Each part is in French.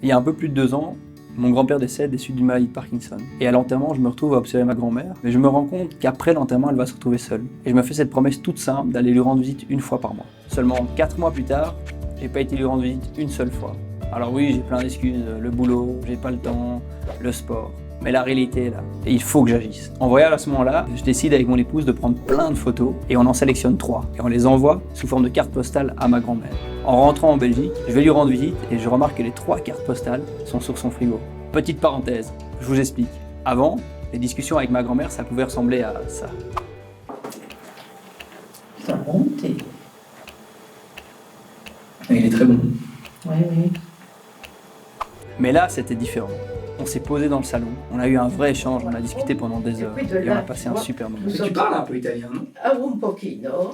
Il y a un peu plus de 2 ans, mon grand-père décède des suites d'une maladie de Parkinson. Et à l'enterrement, je me retrouve à observer ma grand-mère, mais je me rends compte qu'après l'enterrement, elle va se retrouver seule. Et je me fais cette promesse toute simple d'aller lui rendre visite une fois par mois. Seulement 4 mois plus tard, j'ai pas été lui rendre visite une seule fois. Alors oui, j'ai plein d'excuses, le boulot, j'ai pas le temps, le sport. Mais la réalité est là, et il faut que j'agisse. En voyage à ce moment-là, je décide avec mon épouse de prendre plein de photos, et on en sélectionne 3, et on les envoie sous forme de carte postale à ma grand-mère. En rentrant en Belgique, je vais lui rendre visite, et je remarque que les 3 cartes postales sont sur son frigo. Petite parenthèse, je vous explique. Avant, les discussions avec ma grand-mère, ça pouvait ressembler à ça. C'est un bon thé. Il est très bon. Oui, oui. Mais là, c'était différent. On s'est posé dans le salon, on a eu un vrai échange, on a discuté pendant des heures, et on a passé un super moment. Tu parles un peu italien, non? Ah, un pochino.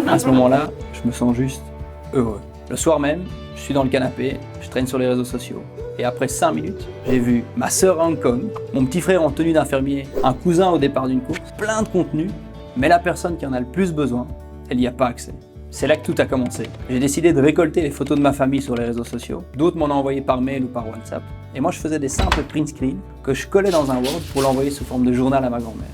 À ce moment-là, je me sens juste heureux. Le soir même, je suis dans le canapé, je traîne sur les réseaux sociaux. Et après 5 minutes, j'ai vu ma sœur à Hong Kong, mon petit frère en tenue d'infirmier, un cousin au départ d'une course, plein de contenu, mais la personne qui en a le plus besoin, elle n'y a pas accès. C'est là que tout a commencé. J'ai décidé de récolter les photos de ma famille sur les réseaux sociaux. D'autres m'en ont envoyé par mail ou par WhatsApp. Et moi, je faisais des simples print screens que je collais dans un Word pour l'envoyer sous forme de journal à ma grand-mère.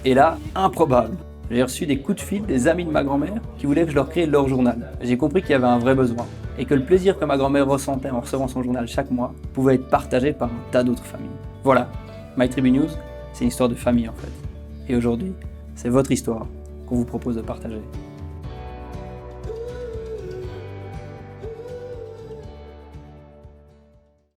Et là, improbable, j'ai reçu des coups de fil des amis de ma grand-mère qui voulaient que je leur crée leur journal. J'ai compris qu'il y avait un vrai besoin et que le plaisir que ma grand-mère ressentait en recevant son journal chaque mois pouvait être partagé par un tas d'autres familles. Voilà, My Tribu News, c'est une histoire de famille en fait. Et aujourd'hui, c'est votre histoire qu'on vous propose de partager.